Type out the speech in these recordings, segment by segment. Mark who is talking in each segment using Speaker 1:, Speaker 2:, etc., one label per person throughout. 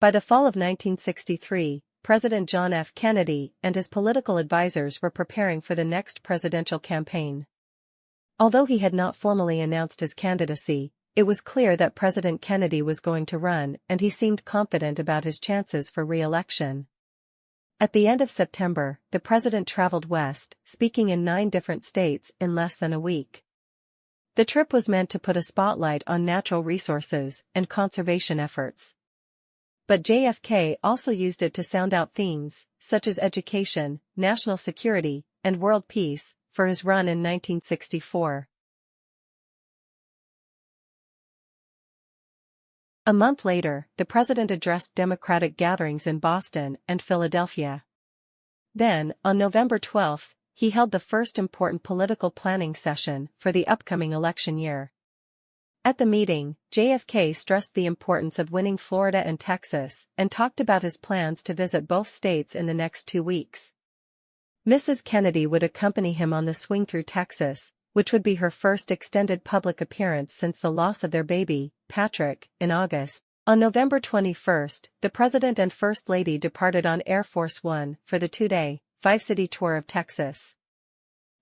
Speaker 1: By the fall of 1963, President John F. Kennedy and his political advisors were preparing for the next presidential campaign. Although he had not formally announced his candidacy, it was clear that President Kennedy was going to run, and he seemed confident about his chances for re-election. At the end of September, the president traveled west, speaking in 9 different states in less than a week. The trip was meant to put a spotlight on natural resources and conservation efforts. But JFK also used it to sound out themes, such as education, national security, and world peace, for his run in 1964. A month later, the president addressed Democratic gatherings in Boston and Philadelphia. Then, on November 12, he held the first important political planning session for the upcoming election year. At the meeting, JFK stressed the importance of winning Florida and Texas and talked about his plans to visit both states in the next 2 weeks. Mrs. Kennedy would accompany him on the swing through Texas, which would be her first extended public appearance since the loss of their baby, Patrick, in August. On November 21, the President and First Lady departed on Air Force One for the 2-day, 5-city tour of Texas.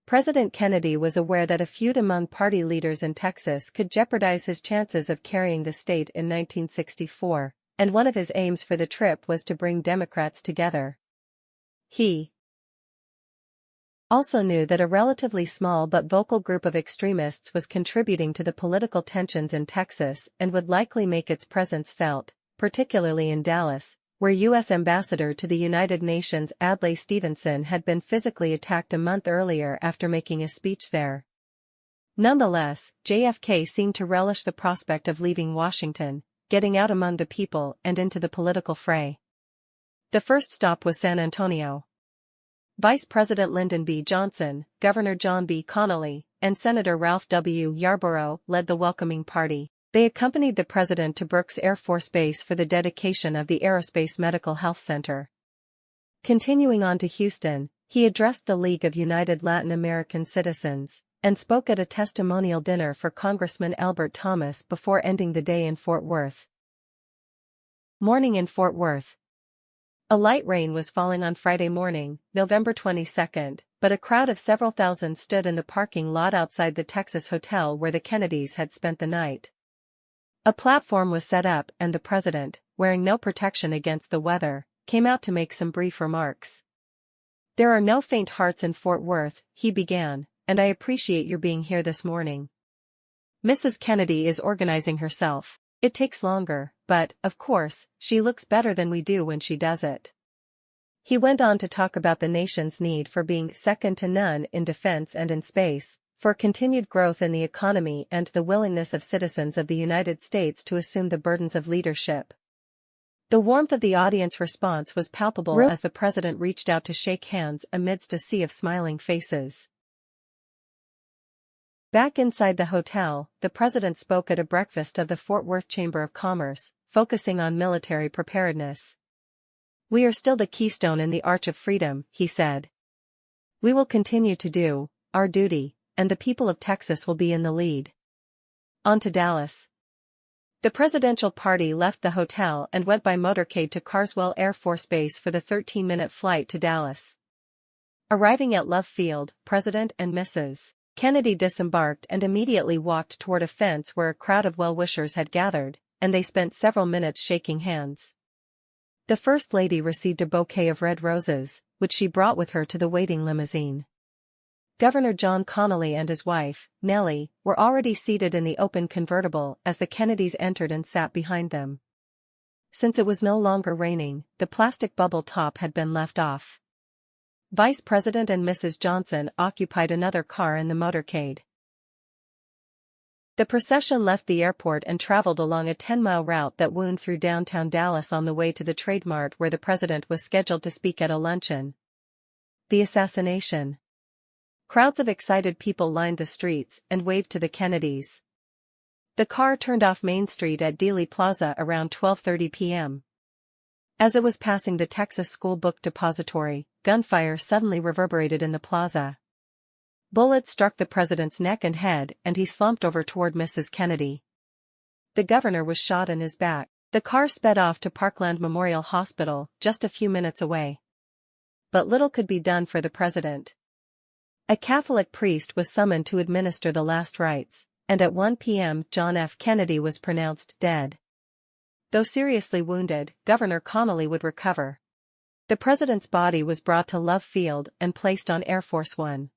Speaker 1: President Kennedy was aware that a feud among party leaders in Texas could jeopardize his chances of carrying the state in 1964, and one of his aims for the trip was to bring Democrats together. He also knew that a relatively small but vocal group of extremists was contributing to the political tensions in Texas and would likely make its presence felt, particularly in Dallas, where U.S. Ambassador to the United Nations Adlai Stevenson had been physically attacked a month earlier after making a speech there. Nonetheless, JFK seemed to relish the prospect of leaving Washington, getting out among the people and into the political fray. The first stop was San Antonio. Vice President Lyndon B. Johnson, Governor John B. Connally, and Senator Ralph W. Yarborough led the welcoming party. They accompanied the president to Brooks Air Force Base for the dedication of the Aerospace Medical Health Center. Continuing on to Houston, he addressed the League of United Latin American Citizens, and spoke at a testimonial dinner for Congressman Albert Thomas before ending the day in Fort Worth. Morning in Fort Worth. A light rain was falling on Friday morning, November 22, but a crowd of several thousand stood in the parking lot outside the Texas hotel where the Kennedys had spent the night. A platform was set up and the president, wearing no protection against the weather, came out to make some brief remarks. "There are no faint hearts in Fort Worth," he began, "and I appreciate your being here this morning. Mrs. Kennedy is organizing herself. It takes longer, but, of course, she looks better than we do when she does it." He went on to talk about the nation's need for being second to none in defense and in space, for continued growth in the economy and the willingness of citizens of the United States to assume the burdens of leadership. The warmth of the audience response was palpable as the president reached out to shake hands amidst a sea of smiling faces. Back inside the hotel, the president spoke at a breakfast of the Fort Worth Chamber of Commerce, focusing on military preparedness. "We are still the keystone in the Arch of Freedom," he said. "We will continue to do our duty, and the people of Texas will be in the lead." On to Dallas. The presidential party left the hotel and went by motorcade to Carswell Air Force Base for the 13-minute flight to Dallas. Arriving at Love Field, President and Mrs. Kennedy disembarked and immediately walked toward a fence where a crowd of well-wishers had gathered, and they spent several minutes shaking hands. The First Lady received a bouquet of red roses, which she brought with her to the waiting limousine. Governor John Connally and his wife, Nellie, were already seated in the open convertible as the Kennedys entered and sat behind them. Since it was no longer raining, the plastic bubble top had been left off. Vice President and Mrs. Johnson occupied another car in the motorcade. The procession left the airport and traveled along a 10-mile route that wound through downtown Dallas on the way to the Trade Mart where the president was scheduled to speak at a luncheon. The Assassination. Crowds of excited people lined the streets and waved to the Kennedys. The car turned off Main Street at Dealey Plaza around 12:30 p.m. As it was passing the Texas School Book Depository, gunfire suddenly reverberated in the plaza. Bullets struck the president's neck and head, and he slumped over toward Mrs. Kennedy. The governor was shot in his back. The car sped off to Parkland Memorial Hospital, just a few minutes away. But little could be done for the president. A Catholic priest was summoned to administer the last rites, and at 1 p.m. John F. Kennedy was pronounced dead. Though seriously wounded, Governor Connally would recover. The president's body was brought to Love Field and placed on Air Force One.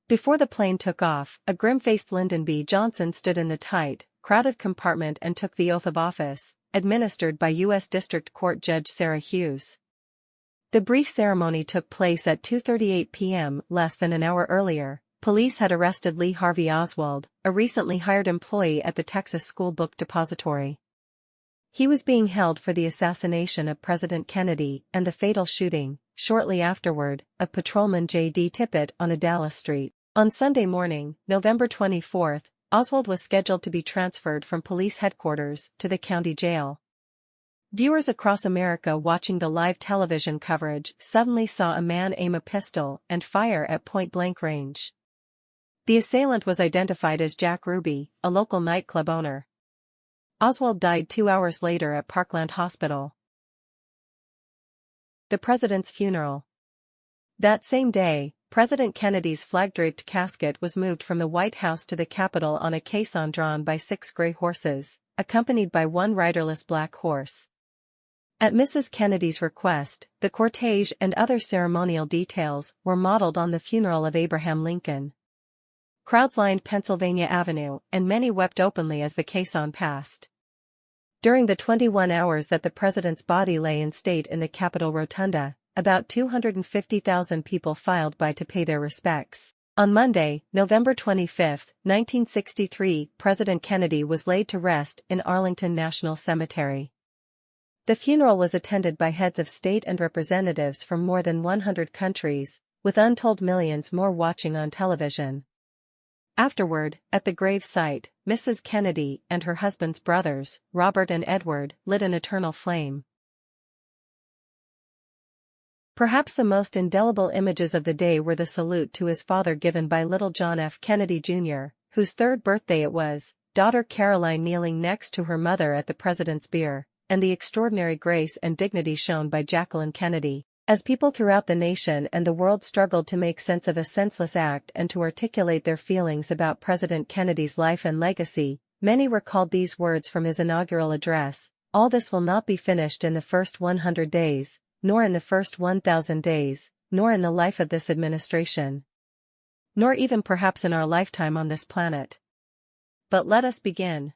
Speaker 1: Before the plane took off, a grim-faced Lyndon B. Johnson stood in the tight, crowded compartment and took the oath of office, administered by U.S. District Court Judge Sarah Hughes. The brief ceremony took place at 2:38 p.m. Less than an hour earlier. Police had arrested Lee Harvey Oswald, a recently hired employee at the Texas School Book Depository. He was being held for the assassination of President Kennedy and the fatal shooting, shortly afterward, of Patrolman J.D. Tippit on a Dallas street. On Sunday morning, November 24, Oswald was scheduled to be transferred from police headquarters to the county jail. Viewers across America watching the live television coverage suddenly saw a man aim a pistol and fire at point-blank range. The assailant was identified as Jack Ruby, a local nightclub owner. Oswald died 2 hours later at Parkland Hospital. The president's funeral. That same day, President Kennedy's flag-draped casket was moved from the White House to the Capitol on a caisson drawn by 6 gray horses, accompanied by one riderless black horse. At Mrs. Kennedy's request, the cortege and other ceremonial details were modeled on the funeral of Abraham Lincoln. Crowds lined Pennsylvania Avenue, and many wept openly as the caisson passed. During the 21 hours that the president's body lay in state in the Capitol Rotunda, about 250,000 people filed by to pay their respects. On Monday, November 25, 1963, President Kennedy was laid to rest in Arlington National Cemetery. The funeral was attended by heads of state and representatives from more than 100 countries, with untold millions more watching on television. Afterward, at the grave site, Mrs. Kennedy and her husband's brothers, Robert and Edward, lit an eternal flame. Perhaps the most indelible images of the day were the salute to his father given by little John F. Kennedy Jr., whose 3rd birthday it was, daughter Caroline kneeling next to her mother at the president's bier, and the extraordinary grace and dignity shown by Jacqueline Kennedy. As people throughout the nation and the world struggled to make sense of a senseless act and to articulate their feelings about President Kennedy's life and legacy, many recalled these words from his inaugural address: "All this will not be finished in the first 100 days, nor in the first 1,000 days, nor in the life of this administration, nor even perhaps in our lifetime on this planet. But let us begin."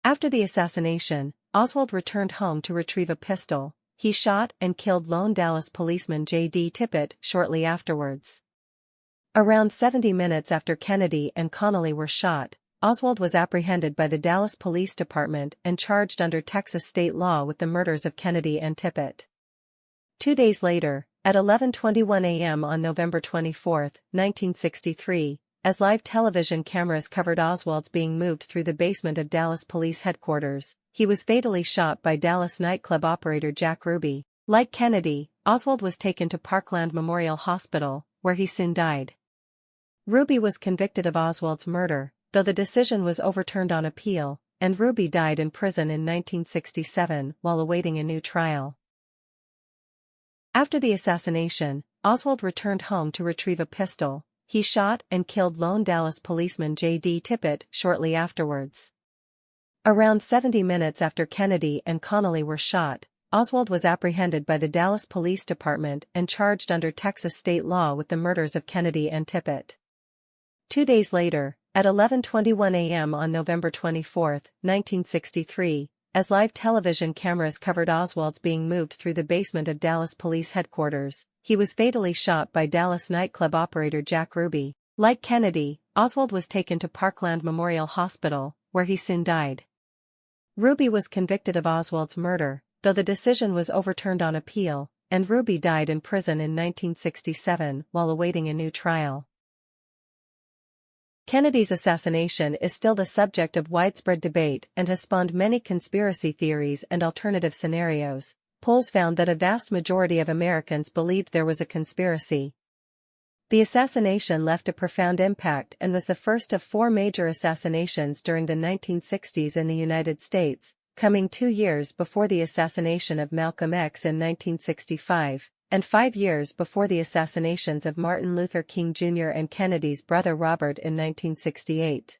Speaker 1: After the assassination, Oswald returned home to retrieve a pistol. He shot and killed lone Dallas policeman J.D. Tippit shortly afterwards. Around 70 minutes after Kennedy and Connally were shot, Oswald was apprehended by the Dallas Police Department and charged under Texas state law with the murders of Kennedy and Tippit. 2 days later, at 11:21 a.m. on November 24, 1963, as live television cameras covered Oswald's being moved through the basement of Dallas Police Headquarters, he was fatally shot by Dallas nightclub operator Jack Ruby. Like Kennedy, Oswald was taken to Parkland Memorial Hospital, where he soon died. Ruby was convicted of Oswald's murder, though the decision was overturned on appeal, and Ruby died in prison in 1967 while awaiting a new trial. After the assassination, Oswald returned home to retrieve a pistol. He shot and killed lone Dallas policeman J.D. Tippit shortly afterwards. Around 70 minutes after Kennedy and Connally were shot, Oswald was apprehended by the Dallas Police Department and charged under Texas state law with the murders of Kennedy and Tippit. 2 days later, at 11:21 a.m. on November 24, 1963, as live television cameras covered Oswald's being moved through the basement of Dallas Police Headquarters, he was fatally shot by Dallas nightclub operator Jack Ruby. Like Kennedy, Oswald was taken to Parkland Memorial Hospital, where he soon died. Ruby was convicted of Oswald's murder, though the decision was overturned on appeal, and Ruby died in prison in 1967 while awaiting a new trial. Kennedy's assassination is still the subject of widespread debate and has spawned many conspiracy theories and alternative scenarios. Polls found that a vast majority of Americans believed there was a conspiracy. The assassination left a profound impact and was the first of 4 major assassinations during the 1960s in the United States, coming 2 years before the assassination of Malcolm X in 1965, and 5 years before the assassinations of Martin Luther King Jr. and Kennedy's brother Robert in 1968.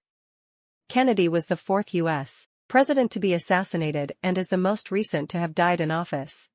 Speaker 1: Kennedy was the fourth U.S. president to be assassinated and is the most recent to have died in office.